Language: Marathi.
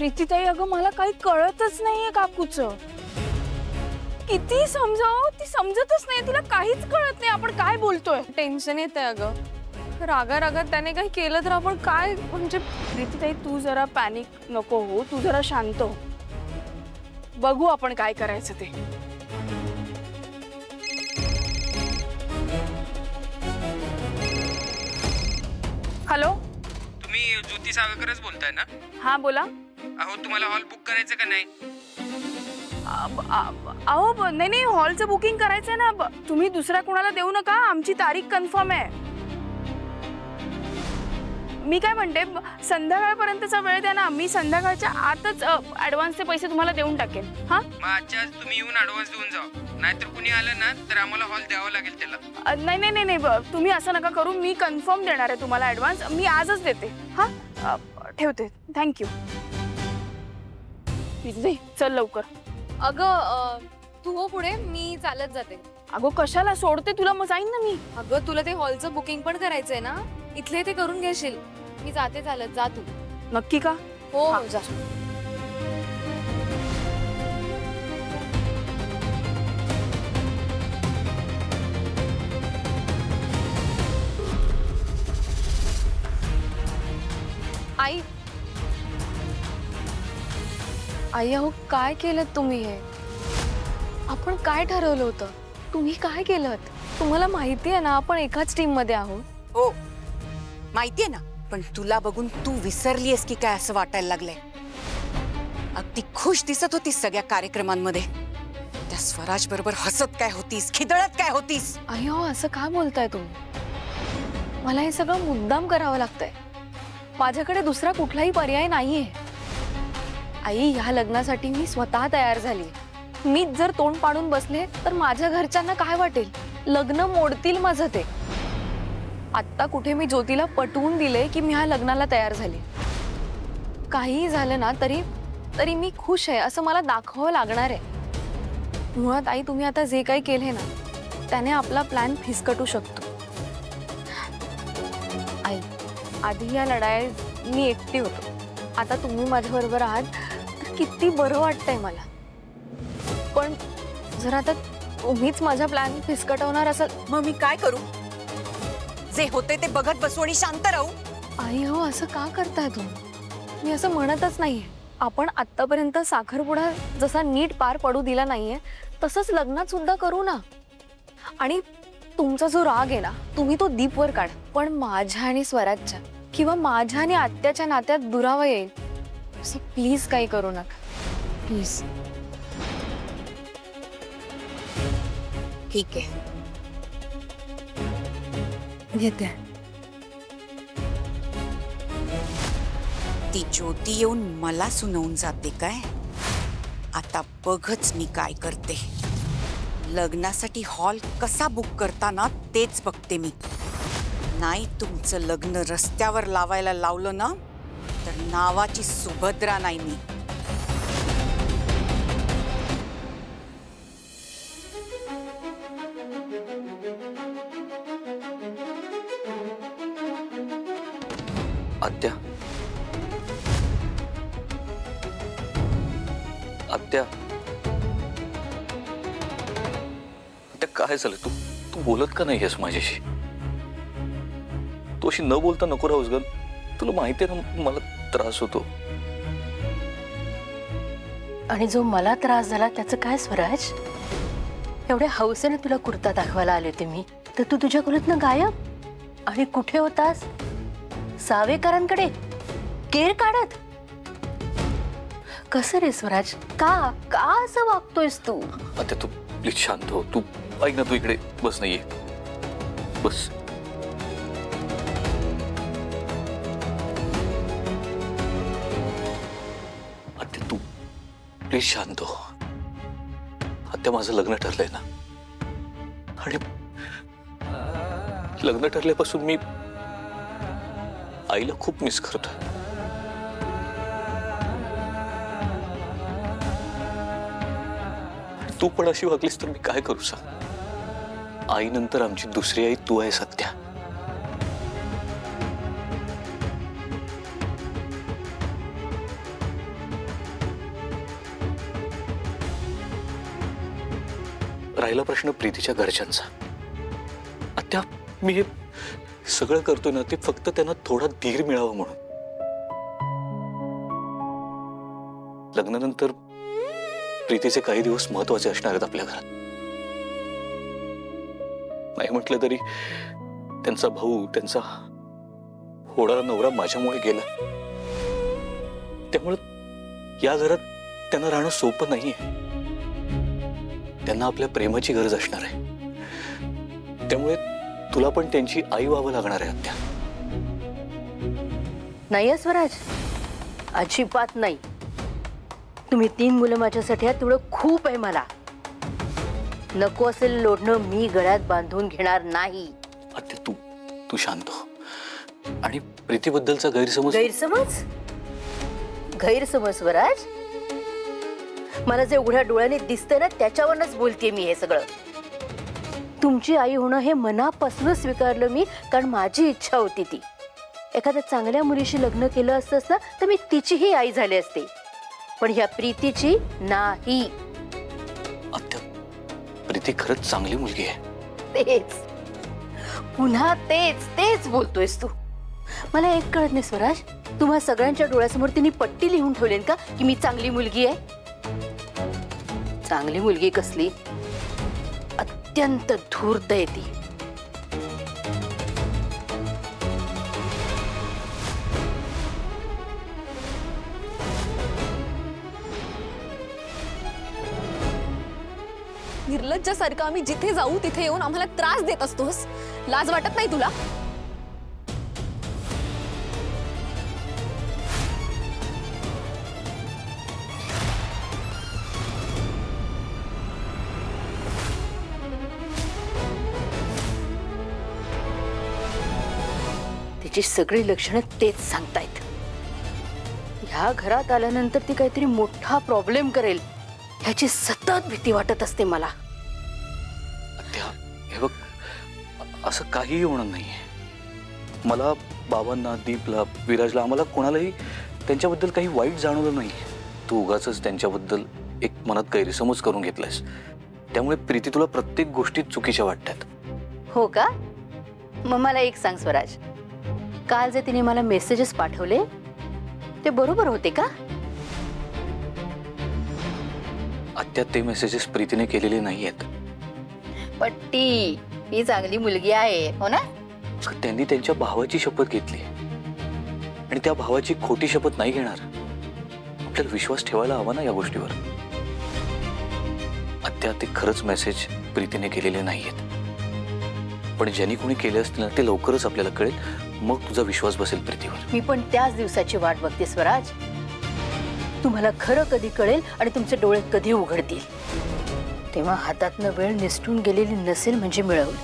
प्रीतीताई अगं मला काही कळतच नाहीये काकूचं. किती समजावं ती समजतच नाही, तिला काहीच कळत नाही आपण काय बोलतोय. टेन्शन येतंय अगं. रागारागात त्याने काही केलं तर आपण काय म्हणजे. प्रीतीताई तू जरा पॅनिक नको हो, तू जरा शांत हो. बघू आपण काय करायचं ते. हॅलो, तुम्ही ज्योती सावरकरच बोलताय ना? हा बोला. अहो तुम्हाला हॉल बुक करायचं का नाही? अहो नाही नाही, हॉलचं बुकिंग करायचंय ना. तुम्ही दुसऱ्या कोणाला देऊ नका, आमची तारीख कन्फर्म आहे. मी काय म्हणते, संध्याकाळपर्यंतचा वेळ द्या ना, मी संध्याकाळच्या आतच ऍडव्हान्सचे पैसे तुम्हाला देऊन टाकेन. हा मग आजच्या आज तुम्ही येऊन ऍडव्हान्स देऊन जा, नाहीतर कुणी आलं ना तर आम्हाला हॉल द्यावा लागेल त्याला. नाही नाही नाही नाही, तुम्ही असं नका करू. मी कन्फर्म देणार आहे तुम्हाला ऍडव्हान्स. मी आजच देते. हा ठेवते. थँक्यू. चल लवकर. अगं तू हो पुढे, मी चालत जाते. अगो कशाला सोडते तुला, मग जाईन ना मी. अगं तुला ते हॉलचं बुकिंग पण करायचंय ना, इथले ते करून घेशील. मी जाते चालत, जा तू. नक्की का? हो हा. जा. आई आई अहो काय केलं तुम्ही हे? आपण काय ठरवलं होतं? तुम्ही काय केलं? तुम्हाला माहिती आहे ना आपण एकाच टीम मध्ये आहोत. हो माहितीये ना, पण तुला बघून तू विसरलीयस की काय असं वाटायला लागलंय. अगदी खुश दिसत होतीस सगळ्या कार्यक्रमांमध्ये. त्या स्वराज बरोबर हसत काय होतीस, खिदळत काय होतीस. आई अहो असं का बोलताय तुम्ही? मला हे सगळं मुद्दाम करावं लागतंय. माझ्याकडे दुसरा कुठलाही पर्याय नाहीये. आई ह्या लग्नासाठी मी स्वतः तयार झाली. मीच जर तोंड पाडून बसले तर माझ्या घरच्यांना काय वाटेल? लग्न मोडतील माझं ते. आत्ता कुठे मी ज्योतीला पटवून दिले की मी ह्या लग्नाला तयार झाली. काहीही झालं ना तरी तरी मी खुश आहे असं मला दाखवावं लागणार आहे. मुळात आई तुम्ही आता जे काही केले ना त्याने आपला प्लॅन फिसकटू शकतो. आई आधी या लढाईत मी एकटी होतो, आता तुम्ही माझ्या बरोबर आहात तर किती बरं वाटतंय मला. पण जर आता तुम्हीच माझा प्लॅन फिसकटवणार असाल मग मी काय करू? जे होते ते बघत बसू आणि शांत राहू? आई हो असं का करताय तुम्ही? मी असं म्हणतच नाहीये. आपण आत्तापर्यंत साखरपुडा जसा नीट पार पडू दिला नाहीये तसंच लग्नात सुद्धा करू ना. आणि तुमचा जो राग आहे ना तुम्ही तो दीपवर काढ, पण माझ्या आणि स्वराजच्या किंवा माझ्या आणि आत्याच्या नात्यात दुरावा येईल असं प्लीज काही करू नका, प्लीज. ठीक आहे, घेते. ती ज्योती येऊन मला सुनवून जाते काय? आता बघच मी काय करते. लग्नासाठी हॉल कसा बुक करताना तेच बघते मी. नाही तुमचं लग्न रस्त्यावर लावायला लावलं ना तर नावाची सुभद्रा नाही मी. आत्या, आत्या, आत्या काय झालं? तू तू बोलत का नाही आहेस माझ्याशी? तू अशी न बोलता नको राहूस ग. तुला माहिती आहे ना मला त्रास होतो. आणि जो मला त्रास झाला त्याचं काय स्वराज? एवढ्या हौसेने तुला कुर्ता दाखवायला आले होते मी, तर तू तुझ्या खोलीतनं गायब. आणि कुठे होतास? सावेकरांकडे केर काढत. कसं रे स्वराज? का का असं वागतोयस तू? आत्या तू प्लीज शांत हो. तू ऐक ना, तू इकडे बस. नाहीये बस. आत्या तू प्लीज शांत हो. आत्या माझं लग्न ठरलंय ना, आणि लग्न ठरल्यापासून मी आईला खूप मिस करतोय. तू पण अशी वागलीस तर मी काय करू सांग? आईनंतर आमची दुसरी आई तू आहे सत्या. राहिला प्रश्न प्रीतीच्या घरच्यांचा. आत्या, मी हे सगळं करतोय ना ते फक्त त्यांना थोडा धीर मिळावा म्हणून. लग्नानंतर प्रीतीचे काही दिवस महत्वाचे असणार आहेत आपल्या घरात. नाही म्हटलं तरी त्यांचा भाऊ, त्यांचा होणारा नवरा माझ्यामुळे गेला. त्यामुळे या घरात त्यांना राहणं सोपं नाहीये. त्यांना आपल्या प्रेमाची गरज असणार आहे. त्यामुळे तुला पण त्यांची आई व्हावं लागणार आहे आत्या. नाही स्वराज, अजिबात नाही. तुम्ही 3 मुलं माझ्यासाठी आहात तेवढं खूप आहे मला. नको असेल लोढणं मी गळ्यात बांधून घेणार नाही. आत्या, तू शांत हो. आणि प्रीतीबद्दलचा गैरसमज गैरसमज स्वराज, मला जे उघड्या डोळ्याने दिसतंय ना त्याच्यावरच बोलतेय मी हे सगळं. तुमची आई होणं हे मनापासूनच स्वीकारलं मी, कारण माझी इच्छा होती ती. एखाद्या चांगल्या मुलीशी लग्न केलं असतंस ना तर मी तिचीही आई झाली असते, पण ह्या प्रीतीची नाही. आत्या, प्रीती खरंच चांगली मुलगी आहे. तेच पुन्हा तेच बोलतोयस तू. मला एक कळत नाही स्वराज, तुम्हा सगळ्यांच्या डोळ्यासमोर तिने पट्टी लिहून ठेवलेन का की मी चांगली मुलगी आहे? चांगली मुलगी कसली, अत्यंत धूर्त आहे ती. निर्लज्जासारखं आम्ही जिथे जाऊ तिथे येऊन आम्हाला त्रास देत असतोस. लाज वाटत नाही तुला? तिची सगळी लक्षणं तेच सांगतायत. ह्या घरात आल्यानंतर ती काहीतरी मोठा प्रॉब्लेम करेल ह्याची सतत भीती वाटत असते मला. आत्या, हे बघ, असं काहीही होणार नाहीये. मला, बाबांना, दीपला, विराजला, आम्हाला कोणालाही त्यांच्याबद्दल काही वाईट जाणवलं नाही. तू उगाचच त्यांच्याबद्दल एक मनात गैरसमज करून घेतलायस. त्यामुळे प्रीती तुला प्रत्येक गोष्टीत चुकीच्या वाटतात. हो का? मग मला एक सांग स्वराज, काल जे तिने मला मेसेजेस पाठवले ते बरोबर होते का? आत्या, ते मेसेजेस प्रीतीने केलेले नाहीयेत. पट्टी, ही चांगली मुलगी आहे हो ना? त्यांनी त्यांच्या भावाची शपथ घेतली आणि त्या भावाची खोटी शपथ नाही घेणार. आपल्याला विश्वास ठेवायला हवा ना या गोष्टीवर. आत्या, ते खरंच मेसेज प्रीतीने केलेले नाहीयेत, पण ज्यांनी कोणी केले असतील ना ते लवकरच आपल्याला कळेल. मग तुझा विश्वास बसेल प्रीतीवर. मी पण त्याच दिवसाची वाट बघते स्वराज. तुम्हाला खरं कधी कळेल आणि तुमचे डोळे कधी उघडतील, तेव्हा हातातनं वेळ निसटून गेलेली नसेल म्हणजे मिळवलं.